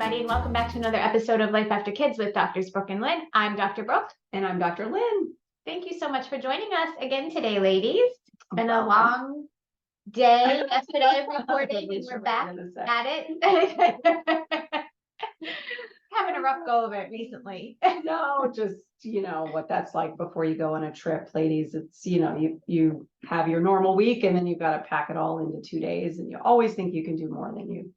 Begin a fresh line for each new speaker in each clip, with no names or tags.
everybody, and welcome back to another episode of Life After Kids with Doctors Brooke and Lynn. I'm Dr. Brooke.
And I'm Dr. Lynn.
Thank you so much for joining us again today, ladies. It's been a long day yesterday of recording, and we're back at it. Having a rough go of it recently.
No, just, what that's like before you go on a trip, ladies. It's, you have your normal week and then you've got to pack it all into 2 days, and you always think you can do more than you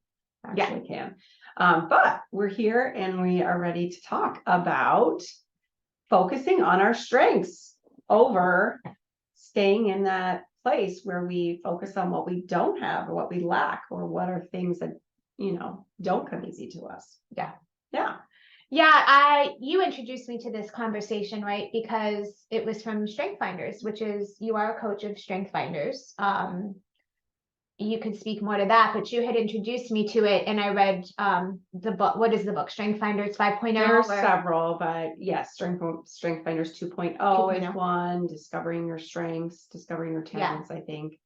actually can. But we're here and we are ready to talk about focusing on our strengths over staying in that place where we focus on what we don't have or what we lack or what are things that, don't come easy to us.
Yeah.
Yeah.
You introduced me to this conversation, right? Because it was from Strength Finders, which is, you are a coach of Strength Finders. You could speak more to that, but you had introduced me to it, and I read the book. What is the book? Strength Finders 5.0?
There are several, but yes, Strength Finders 2.0 is one. Discovering your strengths, discovering your talents. I think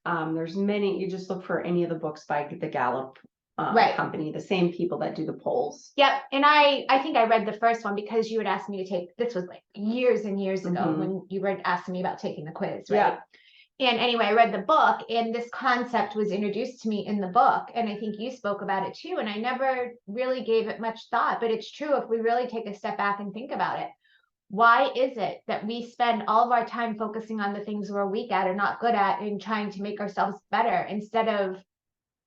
there's many. You just look for any of the books by the Gallup company, the same people that do the polls.
Yep. And I think I read the first one because you had asked me to take, this was like years and years ago when you were asking me about taking the quiz, right?
Yeah.
And anyway, I read the book, and this concept was introduced to me in the book. And I think you spoke about it too. And I never really gave it much thought, but it's true. If we really take a step back and think about it, why is it that we spend all of our time focusing on the things we're weak at or not good at and trying to make ourselves better instead of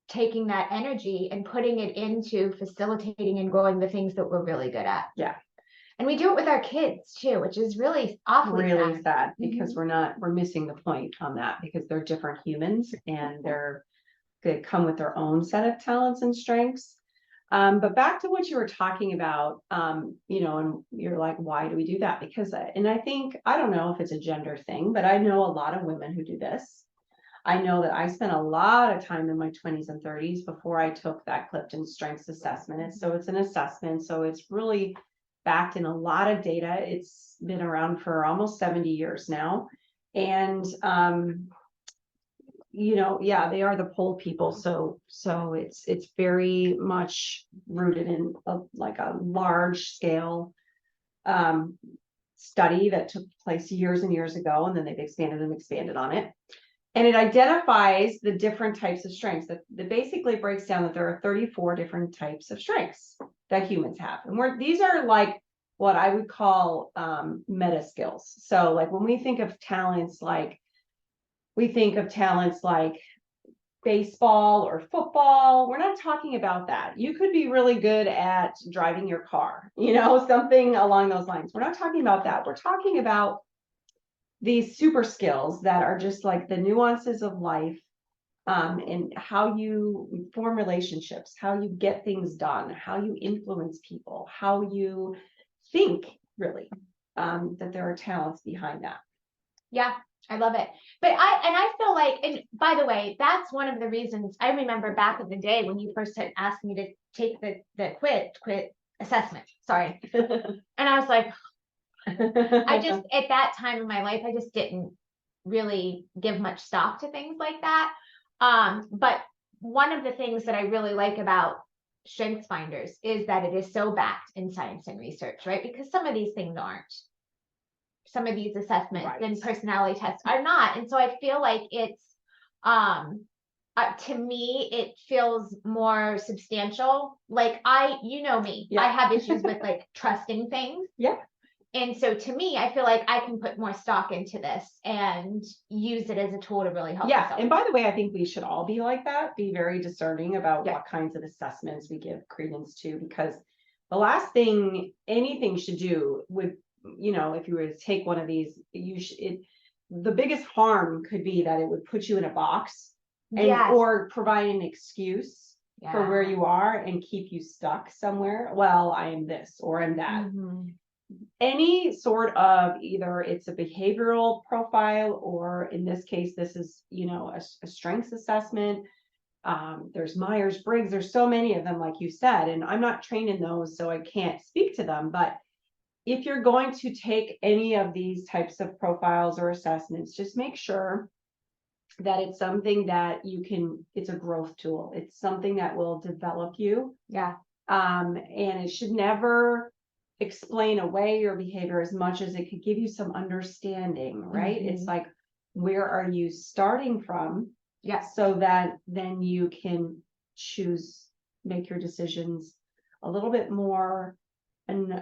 taking that energy and putting it into facilitating and growing the things that we're really good at?
Yeah.
And we do it with our kids too, which is really awfully
sad because we're missing the point on that, because they're different humans and they come with their own set of talents and strengths. But back to what you were talking about, and you're like, why do we do that? Because, and I think, I don't know if it's a gender thing, but I know a lot of women who do this. I know that I spent a lot of time in my 20s and 30s before I took that Clifton Strengths Assessment. So it's an assessment. So it's really backed in a lot of data. It's been around for almost 70 years now. And, they are the poll people. So it's very much rooted in a large scale, study that took place years and years ago. And then they've expanded on it. And it identifies the different types of strengths. That basically breaks down that there are 34 different types of strengths that humans have. And these are like what I would call meta skills. So like when we think of talents, like baseball or football, we're not talking about that. You could be really good at driving your car, something along those lines. We're not talking about that. We're talking about these super skills that are just like the nuances of life, and how you form relationships, how you get things done, how you influence people, how you think, really, that there are talents behind that.
Yeah, I love it. But I feel like, and by the way, that's one of the reasons I remember back in the day when you first had asked me to take the quit assessment. Sorry. And I was like, I just, at that time in my life, I just didn't really give much stock to things like that. But one of the things that I really like about Strengths Finders is that it is so backed in science and research, right? Because some of these things aren't. Some of these assessments and personality tests are not. And so I feel like it's, to me, it feels more substantial. Like me, I have issues with like trusting things.
Yeah.
And so to me, I feel like I can put more stock into this and use it as a tool to really help.
Yeah. And by the way, I think we should all be like that, be very discerning about what kinds of assessments we give credence to, because the last thing anything should do with, if you were to take one of these, the biggest harm could be that it would put you in a box or provide an excuse for where you are and keep you stuck somewhere. Well, I am this or I'm that. Any sort of, either it's a behavioral profile, or in this case, this is, a strengths assessment. There's Myers-Briggs, there's so many of them, like you said, and I'm not trained in those, so I can't speak to them. But if you're going to take any of these types of profiles or assessments, just make sure that it's something that it's a growth tool. It's something that will develop you.
Yeah.
And it should never explain away your behavior as much as it could give you some understanding, right? It's like, where are you starting from?
Yes.
So that then you can choose, make your decisions a little bit more and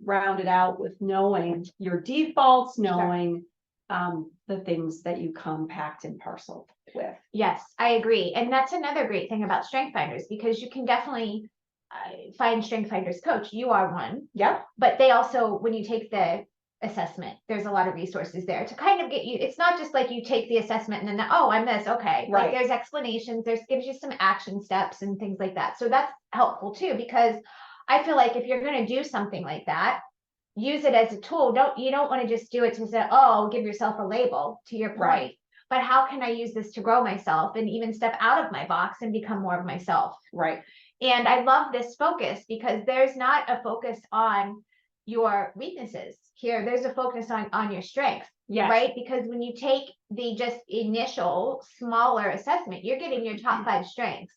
rounded out with knowing your defaults, knowing the things that you come packed and parceled with.
Yes, I agree. And that's another great thing about Strength Finders, because you can definitely find Strength Finders coach. You are one.
Yep.
But they also, when you take the assessment, there's a lot of resources there to kind of get you. It's not just like you take the assessment and then, oh, I'm this. Okay.
Right.
Like there's explanations, gives you some action steps and things like that. So that's helpful too, because I feel like if you're going to do something like that, use it as a tool. You don't want to just do it to say, oh, give yourself a label, to your point.
Right.
But how can I use this to grow myself and even step out of my box and become more of myself?
Right.
And I love this focus, because there's not a focus on your weaknesses here. There's a focus on your strengths.
Yes.
Right? Because when you take the just initial smaller assessment, you're getting your top 5 strengths.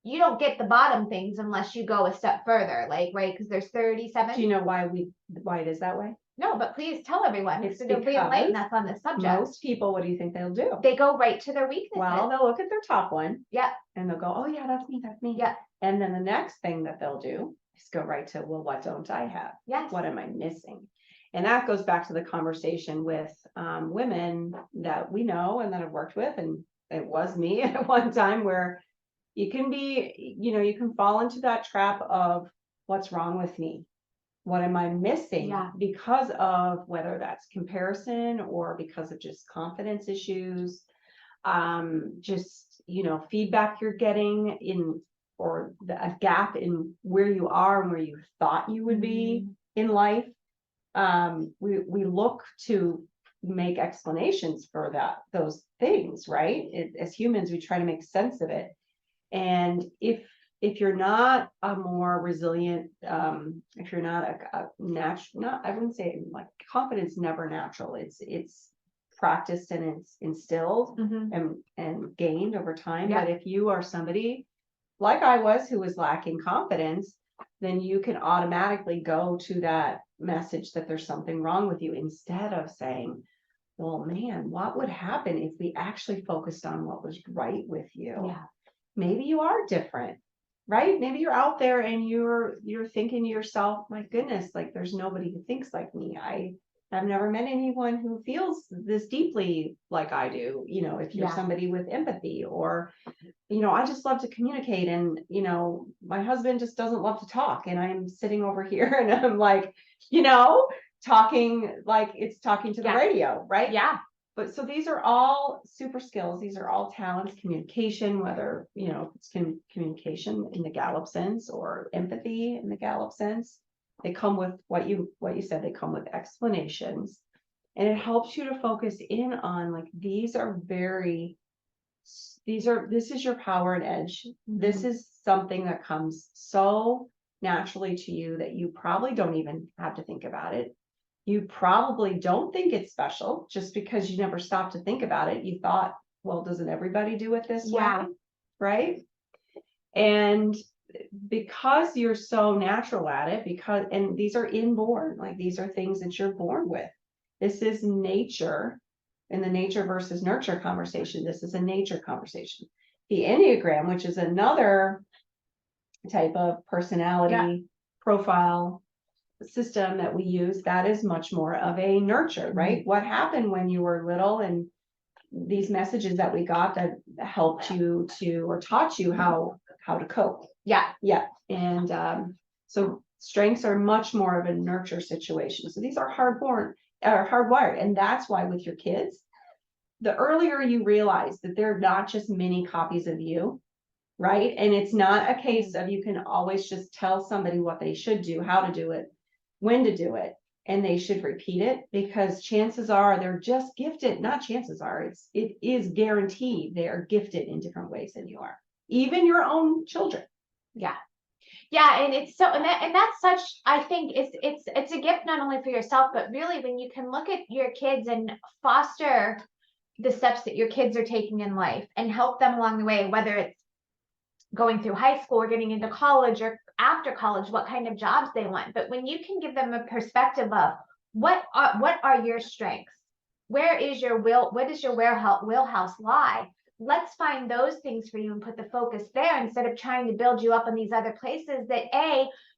You don't get the bottom things unless you go a step further, like, right? Because there's 37.
Do you know why it is that way?
No, but please tell everyone.
It's
So they'll be enlighten us on this subject.
Most people, what do you think they'll do?
They go right to their weaknesses.
Well, they'll look at their top one.
Yeah.
And they'll go, oh yeah, that's me, that's me.
Yeah.
And then the next thing that they'll do is go right to, well, what don't I have?
Yes.
What am I missing? And that goes back to the conversation with women that we know and that I've worked with. And it was me at one time, where you can be, you can fall into that trap of, what's wrong with me? What am I missing?
Yeah.
Because of whether that's comparison or because of just confidence issues, just, feedback you're getting in, or a gap in where you are and where you thought you would be in life. We look to make explanations for those things, right? As humans, we try to make sense of it. And if you're not a more resilient, if you're not a natural, I wouldn't say, like, confidence never natural. It's practiced and it's instilled and gained over time.
Yeah.
But if you are somebody like I was, who was lacking confidence, then you can automatically go to that message that there's something wrong with you, instead of saying, well, man, what would happen if we actually focused on what was right with you?
Yeah.
Maybe you are different, right? Maybe you're out there and you're thinking to yourself, my goodness, like, there's nobody who thinks like me. I've never met anyone who feels this deeply like I do. If you're somebody with empathy, or, I just love to communicate, and, my husband just doesn't love to talk, and I'm sitting over here and I'm like, talking like it's talking to the radio, right?
Yeah.
But so these are all super skills. These are all talents, communication, whether, it's communication in the Gallup sense or empathy in the Gallup sense. They come with what you said, they come with explanations, and it helps you to focus in on, like, this is your power and edge. This is something that comes so naturally to you that you probably don't even have to think about it. You probably don't think it's special just because you never stopped to think about it. You thought, well, doesn't everybody do it this way? Right? And because you're so natural at it, and these are inborn, like, these are things that you're born with. This is nature, in the nature versus nurture conversation. This is a nature conversation. The Enneagram, which is another type of personality profile system that we use, that is much more of a nurture, right? What happened when you were little, and these messages that we got that helped you to, or taught you how to cope. Yeah. And so strengths are much more of a nurture situation. So these are hardwired. And that's why with your kids, the earlier you realize that they're not just mini copies of you, right? And it's not a case of you can always just tell somebody what they should do, how to do it, when to do it, and they should repeat it, because chances are they're just gifted. Not chances are, it is guaranteed they are gifted in different ways than you are, even your own children.
Yeah, and it's so, and that's such, I think it's a gift not only for yourself, but really when you can look at your kids and foster the steps that your kids are taking in life and help them along the way, whether it's going through high school or getting into college or after college, what kind of jobs they want. But when you can give them a perspective of what are your strengths? Where is your what does your wheelhouse lie? Let's find those things for you and put the focus there instead of trying to build you up in these other places that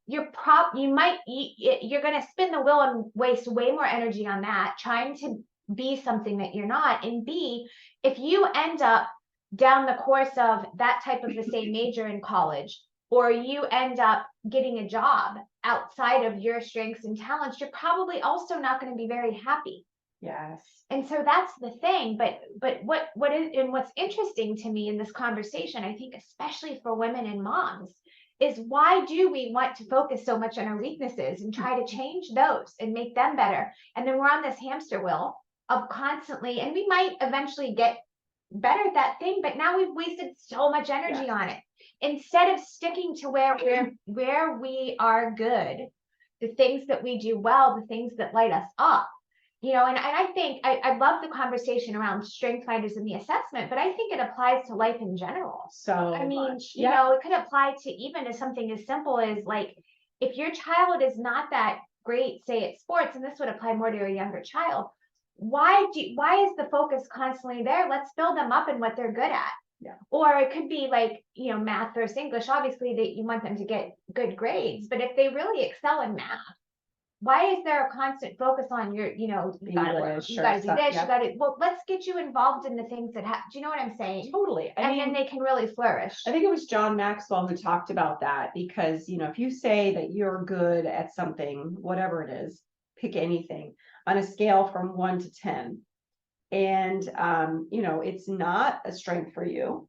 you're going to spin the wheel and waste way more energy on that, trying to be something that you're not. And B, if you end up down the course of that type of the same major in college, or you end up getting a job outside of your strengths and talents, you're probably also not going to be very happy.
Yes.
And so that's the thing. But what's interesting to me in this conversation, I think, especially for women and moms, is why do we want to focus so much on our weaknesses and try to change those and make them better? And then we're on this hamster wheel of constantly, and we might eventually get better at that thing, but now we've wasted so much energy on it. Instead of sticking to where we are good, the things that we do well, the things that light us up. And I think I love the conversation around strength finders in the assessment, but I think it applies to life in general.
So
I mean,
much.
it could apply to even to something as simple as like, if your child is not that great, say at sports, and this would apply more to a younger child, why is the focus constantly there? Let's build them up in what they're good at.
Yeah.
Or it could be like, math versus English. Obviously that you want them to get good grades, but if they really excel in math, why is there a constant focus on your, you gotta work, you gotta do this, you gotta, well, let's get you involved in the things that do you know what I'm saying?
Totally.
And then they can really flourish.
I think it was John Maxwell who talked about that, because, if you say that you're good at something, whatever it is, pick anything on a scale from 1 to 10, and, it's not a strength for you.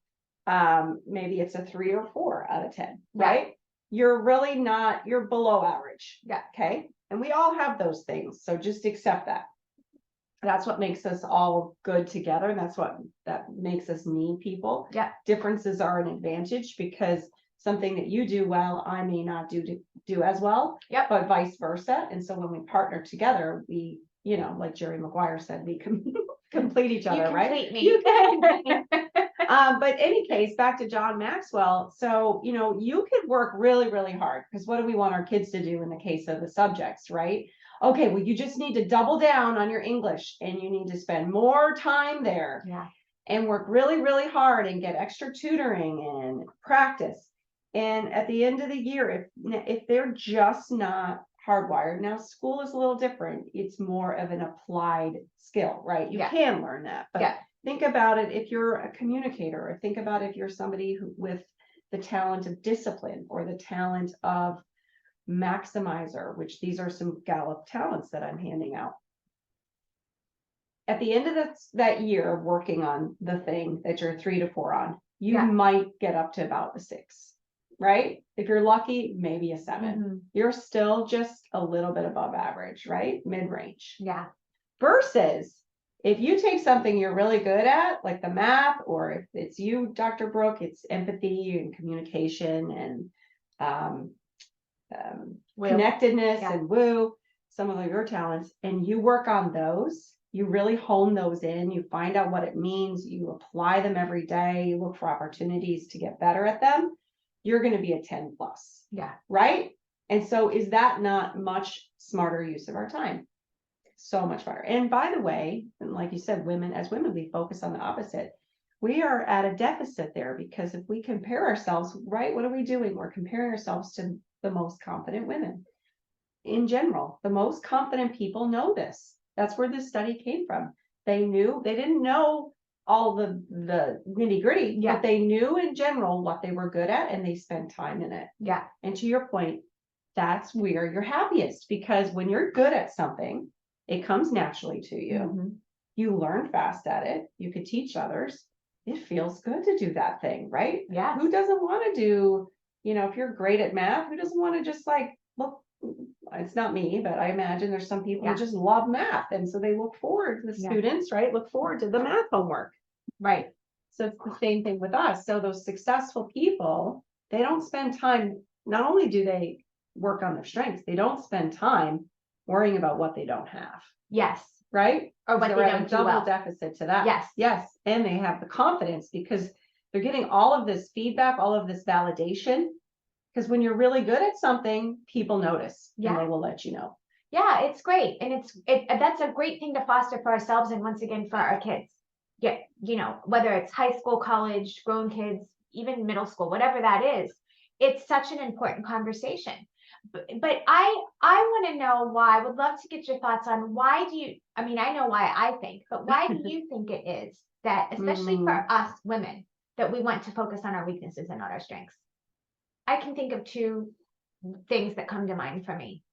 Maybe it's a 3 or 4 out of 10, right? You're really not, you're below average.
Yeah.
Okay. And we all have those things. So just accept that. That's what makes us all good together. And that makes us need people.
Yeah.
Differences are an advantage, because something that you do well, I may not do as well.
Yep.
But vice versa. And so when we partner together, we, like Jerry Maguire said, we can complete each other, right?
You can.
But any case, back to John Maxwell. So, you could work really, really hard, because what do we want our kids to do in the case of the subjects, right? Okay, well, you just need to double down on your English, and you need to spend more time there.
Yeah.
And work really, really hard and get extra tutoring and practice. And at the end of the year, if they're just not hardwired, now school is a little different. It's more of an applied skill, right? You can learn that, but think about it if you're a communicator, or think about if you're somebody with the talent of discipline, or the talent of maximizer, which these are some Gallup talents that I'm handing out. At the end of that year of working on the thing that you're 3 to 4 on, you might get up to about a 6, right? If you're lucky, maybe a 7.
Mm-hmm.
You're still just a little bit above average, right? Mid-range.
Yeah.
Versus if you take something you're really good at, like the math, or if it's you, Dr. Brooke, it's empathy and communication and connectedness and some of your talents, and you work on those, you really hone those in, you find out what it means, you apply them every day, you look for opportunities to get better at them, you're going to be a 10 plus.
Yeah.
Right. And so is that not much smarter use of our time? So much better. And by the way, and like you said, as women, we focus on the opposite. We are at a deficit there, because if we compare ourselves, right, what are we doing? We're comparing ourselves to the most confident women. In general, the most confident people know this. That's where this study came from. They didn't know all the nitty gritty, but they knew in general what they were good at, and they spent time in it.
Yeah.
And to your point, that's where you're happiest, because when you're good at something, it comes naturally to you. Mm-hmm. You learn fast at it. You could teach others. It feels good to do that thing, right?
Yeah.
Who doesn't want to do, if you're great at math, who doesn't want to just look, it's not me, but I imagine there's some people who just love math. And so they look forward to the students, right? Look forward to the math homework.
Right.
So it's the same thing with us. So those successful people, they don't spend time, not only do they work on their strengths, they don't spend time worrying about what they don't have.
Yes.
Right?
Or what they don't do well.
Double deficit to that.
Yes.
Yes. And they have the confidence, because they're getting all of this feedback, all of this validation, Because when you're really good at something, people notice and
Yeah.
they will let you know.
Yeah, it's great. And that's a great thing to foster for ourselves and once again for our kids. Yeah, whether it's high school, college, grown kids, even middle school, whatever that is, it's such an important conversation. But I want to know why. I would love to get your thoughts on why do you, I mean, I know why I think, but why do you think it is that, especially for us women, that we want to focus on our weaknesses and not our strengths? I can think of two things that come to mind for me.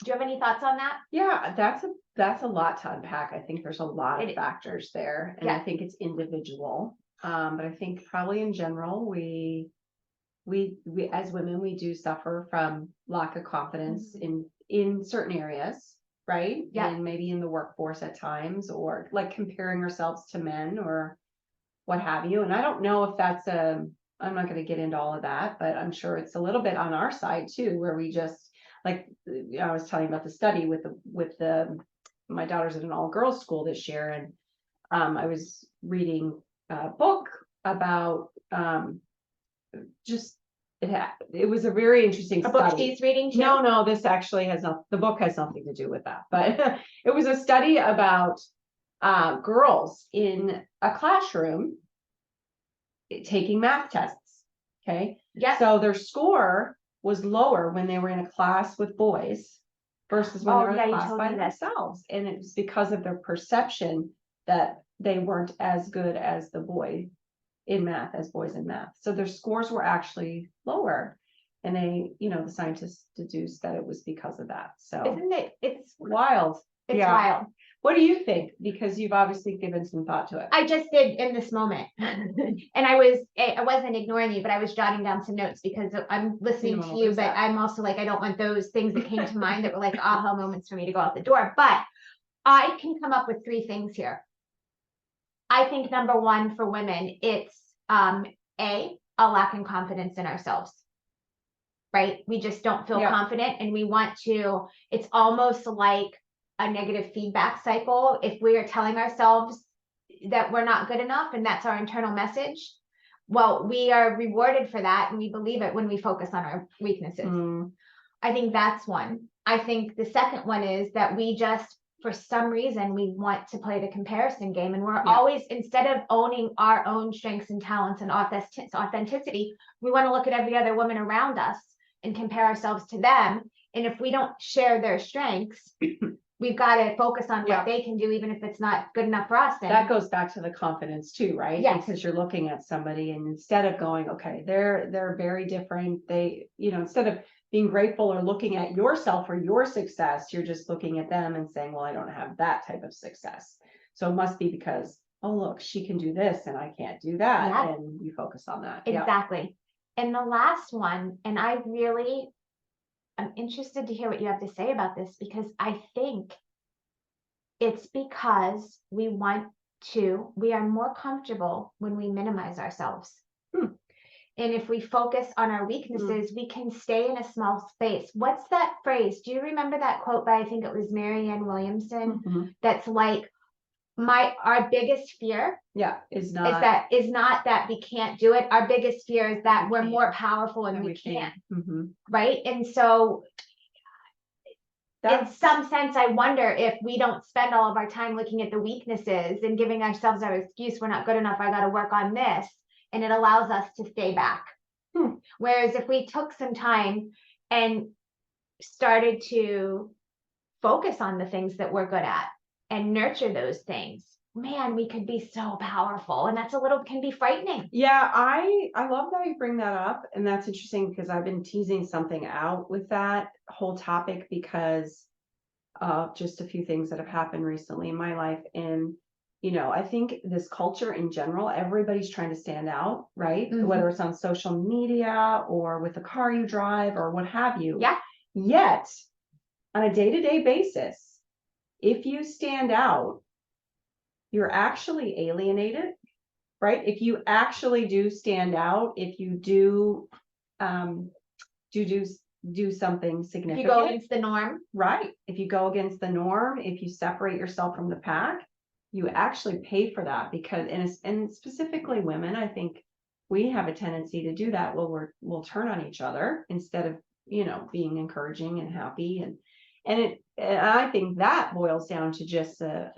Do you have any thoughts on that?
Yeah, that's a lot to unpack. I think there's a lot of factors there, and I think it's individual. But I think probably in general, we as women, we do suffer from lack of confidence in certain areas, right?
Yeah.
And maybe in the workforce at times, or like comparing ourselves to men or what have you. And I don't know if that's I'm not going to get into all of that, but I'm sure it's a little bit on our side too, where we just like, I was telling you about the study with my daughter's at an all girls school this year. And I was reading a book about just it was a very interesting
A book
study.
she's reading too?
No, this actually has not, the book has nothing to do with that, but it was a study about girls in a classroom taking math tests. Okay.
Yeah.
So their score was lower when they were in a class with boys versus when they were in a class by themselves. And it was because of their perception that they weren't as good as the boy in math as boys in math. So their scores were actually lower. And they, the scientists deduced that it was because of that. So
isn't it? It's
wild.
It's wild.
What do you think? Because you've obviously given some thought to it.
I just did in this moment. And I wasn't ignoring you, but I was jotting down some notes because I'm listening to you, but I'm also like, I don't want those things that came to mind that were like aha moments for me to go out the door. But I can come up with three things here. I think number one for women, it's a lack of confidence in ourselves. Right? We just don't feel confident and we want to, it's almost like a negative feedback cycle. If we are telling ourselves that we're not good enough and that's our internal message, well, we are rewarded for that and we believe it when we focus on our weaknesses. I think that's one. I think the second one is that we just, for some reason, we want to play the comparison game and we're always, instead of owning our own strengths and talents and authenticity, we want to look at every other woman around us and compare ourselves to them. And if we don't share their strengths, we've got to focus on what they can do, even if it's not good enough for us. And
that goes back to the confidence too, right?
Yes.
Because you're looking at somebody and instead of going, okay, they're very different. They, instead of being grateful or looking at yourself or your success, you're just looking at them and saying, well, I don't have that type of success. So it must be because, oh, look, she can do this and I can't do that.
Yeah.
And you focus on that.
Exactly. And the last one, and I'm interested to hear what you have to say about this because I think it's because we are more comfortable when we minimize ourselves. And if we focus on our weaknesses, we can stay in a small space. What's that phrase? Do you remember that quote by, I think it was Marianne Williamson? That's like, our biggest fear is not that we can't do it. Our biggest fear is that we're more powerful and we can. Right. And so in some sense, I wonder if we don't spend all of our time looking at the weaknesses and giving ourselves our excuse, we're not good enough, I got to work on this. And it allows us to stay back. Whereas if we took some time and started to focus on the things that we're good at and nurture those things, man, we could be so powerful. And that's can be frightening.
Yeah, I love that you bring that up. And that's interesting because I've been teasing something out with that whole topic because of just a few things that have happened recently in my life. And, I think this culture in general, everybody's trying to stand out, right? Whether it's on social media or with the car you drive or what have you.
Yeah.
Yet, on a day-to-day basis, if you stand out, you're actually alienated, right? If you actually do stand out, if you do something significant.
If you go against the norm.
Right. If you go against the norm, if you separate yourself from the pack, you actually pay for that because, and specifically women, I think we have a tendency to do that. Well, we'll turn on each other instead of, being encouraging and happy. And I think that boils down to just a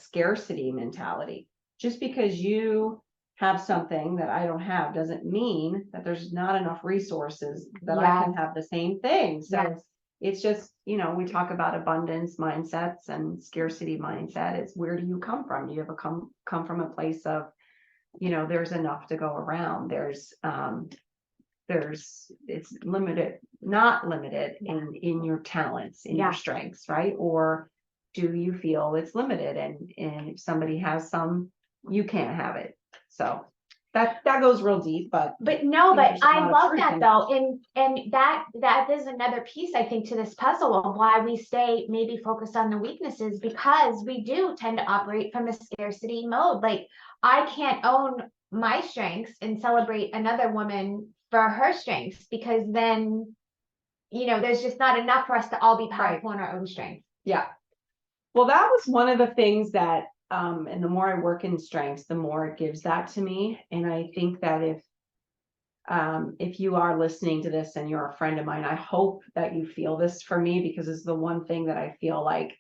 scarcity mentality. Just because you have something that I don't have doesn't mean that there's not enough resources that I can have the same thing. So
Yes.
it's just, we talk about abundance mindsets and scarcity mindset. It's where do you come from? Do you ever come from a place of, there's enough to go around. It's limited, not limited in your talents, in your strengths, right? Or do you feel it's limited and if somebody has some, you can't have it. So that goes real deep, but
no, but I love that
in
though. And that is another piece, I think, to this puzzle of why we stay maybe focused on the weaknesses, because we do tend to operate from a scarcity mode. Like, I can't own my strengths and celebrate another woman for her strengths, because then, there's just not enough for us to all be powerful in our own strengths.
Yeah. Well, that was one of the things that, and the more I work in strengths, the more it gives that to me. And I think that if you are listening to this and you're a friend of mine, I hope that you feel this for me, because it's the one thing that I feel like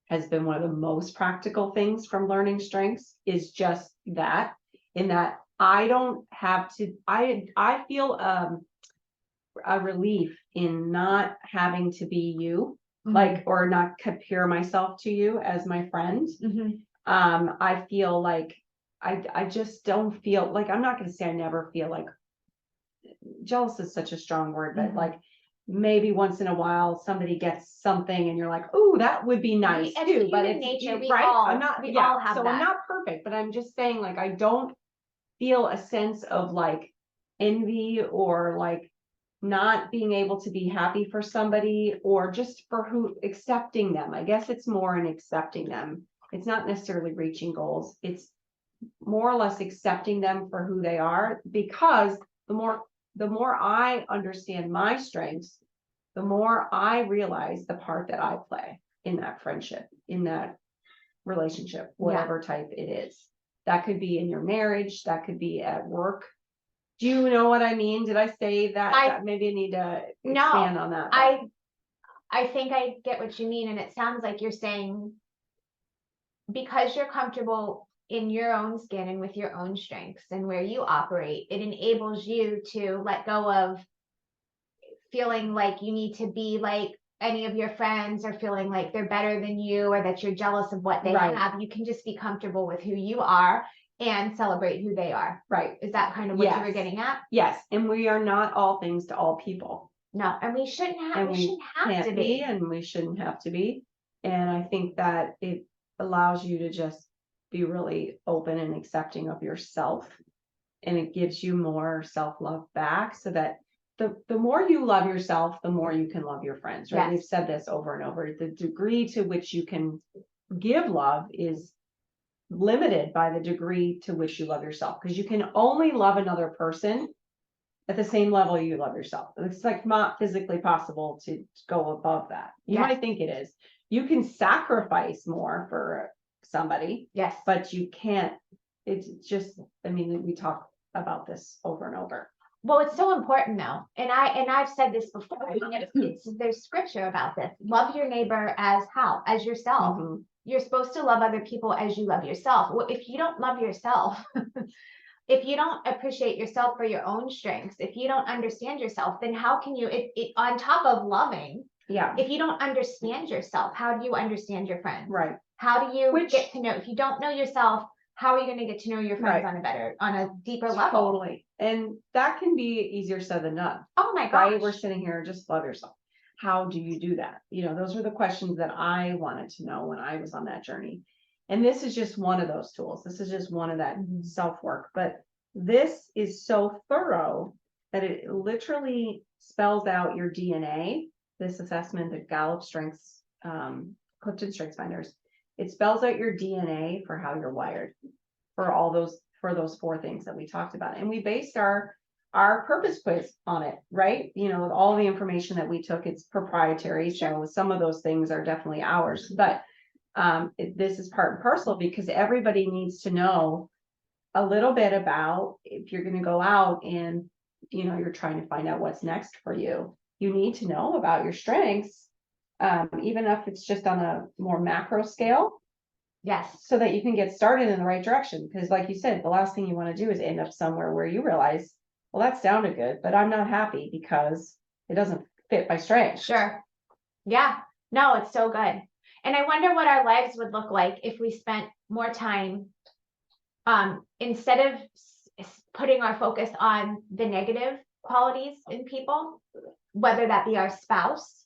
has been one of the most practical things from learning strengths, is just that, in that I don't have to, I feel a relief in not having to be you, like, or not compare myself to you as my friend. I feel like I just don't feel like, I'm not going to say I never feel like, jealous is such a strong word, but like maybe once in a while somebody gets something and you're like, oh, that would be nice too. But it's
nature,
right.
I'm
not perfect, but I'm just saying, like, I don't feel a sense of like envy or like not being able to be happy for somebody, or just for who, accepting them. I guess it's more in accepting them. It's not necessarily reaching goals. It's more or less accepting them for who they are, because the more I understand my strengths, the more I realize the part that I play in that friendship, in that relationship, whatever type it is. That could be in your marriage, that could be at work. Do you know what I mean? Did I say that? Maybe I need to expand on that.
I think I get what you mean. And it sounds like you're saying, because you're comfortable in your own skin and with your own strengths and where you operate, it enables you to let go of feeling like you need to be like any of your friends, or feeling like they're better than you, or that you're jealous of what they have. You can just be comfortable with who you are and celebrate who they are.
Right.
Is that kind of what you were getting at?
Yes. And we are not all things to all people.
No, and we shouldn't have, we shouldn't have to be.
And we shouldn't have to be. And I think that it allows you to just be really open and accepting of yourself. And it gives you more self-love back, so that the more you love yourself, the more you can love your friends, right? We've said this over and over. The degree to which you can give love is limited by the degree to which you love yourself, because you can only love another person at the same level you love yourself. It's like not physically possible to go above that. You might think it is. You can sacrifice more for somebody, but you can't. It's just, I mean, we talk about this over and over.
Well, it's so important though. And I've said this before. I mean, there's scripture about this. Love your neighbor as how? As yourself. You're supposed to love other people as you love yourself. Well, if you don't love yourself, if you don't appreciate yourself for your own strengths, if you don't understand yourself, then how can you, on top of loving, if you don't understand yourself, how do you understand your friends?
Right.
How do you get to know, if you don't know yourself, how are you going to get to know your friends on a deeper level?
Totally. And that can be easier said than done.
Oh my gosh.
Right? We're sitting here, just love yourself. How do you do that? Those are the questions that I wanted to know when I was on that journey. And this is just one of those tools. This is just one of that self-work. But this is so thorough that it literally spells out your DNA. This assessment, the Gallup Strengths, Clifton Strengths Finders, it spells out your DNA for how you're wired for those 4 things that we talked about. And we based our purpose quiz on it, right? With all the information that we took, it's proprietary. So some of those things are definitely ours, but this is part and parcel, because everybody needs to know a little bit about if you're going to go out and, you're trying to find out what's next for you, you need to know about your strengths, even if it's just on a more macro scale,
Yes.
so that you can get started in the right direction. Because like you said, the last thing you want to do is end up somewhere where you realize, well, that sounded good, but I'm not happy because it doesn't fit my strengths.
Sure. Yeah. No, it's so good. And I wonder what our lives would look like if we spent more time, instead of putting our focus on the negative qualities in people, whether that be our spouse,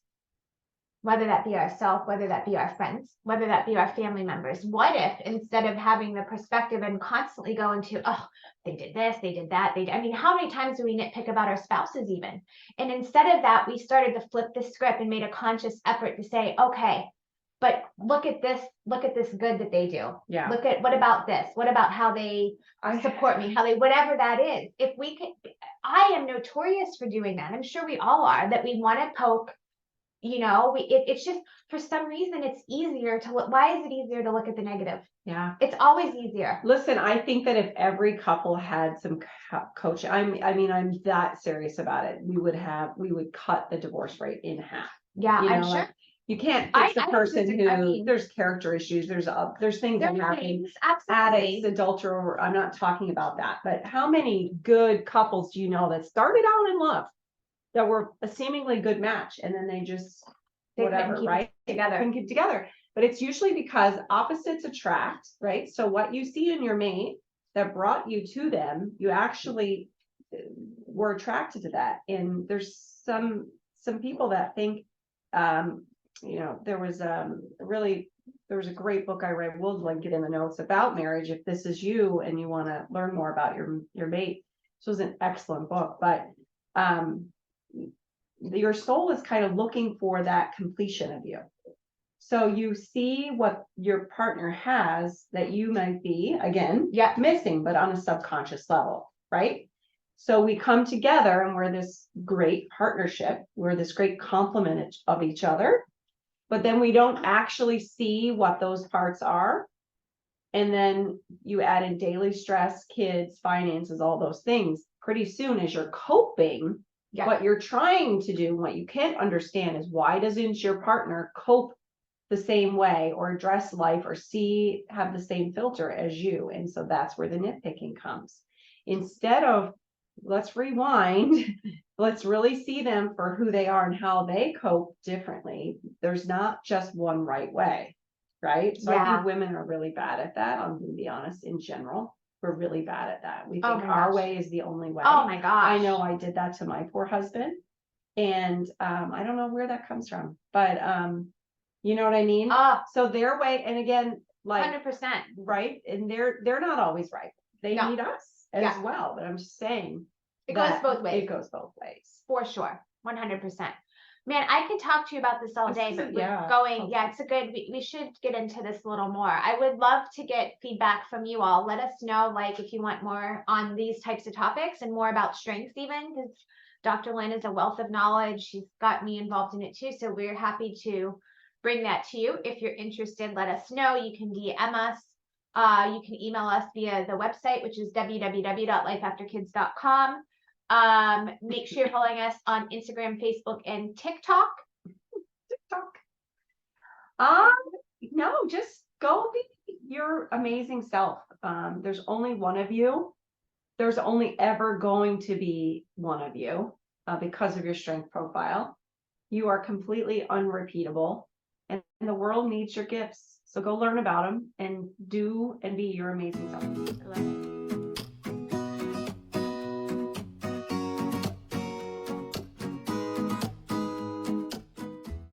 whether that be ourselves, whether that be our friends, whether that be our family members. What if instead of having the perspective and constantly going to, oh, they did this, they did that, I mean, how many times do we nitpick about our spouses even? And instead of that, we started to flip the script and made a conscious effort to say, okay, but look at this good that they do.
Yeah.
Look at, what about this? What about how they support me, how they, whatever that is. If we could, I am notorious for doing that. I'm sure we all are, that we want to poke. It's just, for some reason, it's easier to look. Why is it easier to look at the negative?
Yeah.
It's always easier.
Listen, I think that if every couple had some coaching, I'm that serious about it. We would cut the divorce rate in half.
Yeah, I'm sure.
Like, you can't fix the person who, there's character issues, there's things that happen, addicts, adulterer. I'm not talking about that, but how many good couples do you know that started out in love, that were a seemingly good match, and then they just whatever, right? Couldn't keep together. But it's usually because opposites attract, right? So what you see in your mate that brought you to them, you actually were attracted to that. And there's some people that think, there was a great book I read, we'll link it in the notes, about marriage. If this is you and you want to learn more about your mate, this was an excellent book. But your soul is kind of looking for that completion of you. So you see what your partner has that you might be, again, missing, but on a subconscious level, right? So we come together and we're this great partnership. We're this great complement of each other, but then we don't actually see what those parts are. And then you add in daily stress, kids, finances, all those things. Pretty soon, as you're coping, what you're trying to do, what you can't understand is, why doesn't your partner cope the same way or address life or have the same filter as you? And so that's where the nitpicking comes. Instead of, let's rewind, let's really see them for who they are and how they cope differently. There's not just one right way, right? So I think women are really bad at that. I'm going to be honest, in general. We're really bad at that. We think our way is the only way.
Oh my gosh.
I know I did that to my poor husband. And I don't know where that comes from, but you know what I mean? So their way, and again, like
100%,
right? And they're not always right. They need us as well. But I'm just saying
it goes both ways.
It goes both ways.
For sure. 100%. Man, I could talk to you about this all day, but we're going, it's a good, we should get into this a little more. I would love to get feedback from you all. Let us know, like, if you want more on these types of topics and more about strengths even, because Dr. Lynn is a wealth of knowledge. She's got me involved in it too. So we're happy to bring that to you. If you're interested, let us know. You can DM us. You can email us via the website, which is www.lifeafterkids.com. Make sure you're following us on Instagram, Facebook, and TikTok.
No, just go be your amazing self. There's only one of you. There's only ever going to be one of you, because of your strength profile. You are completely unrepeatable, and the world needs your gifts. So go learn about them and do and be your amazing self.
I love it.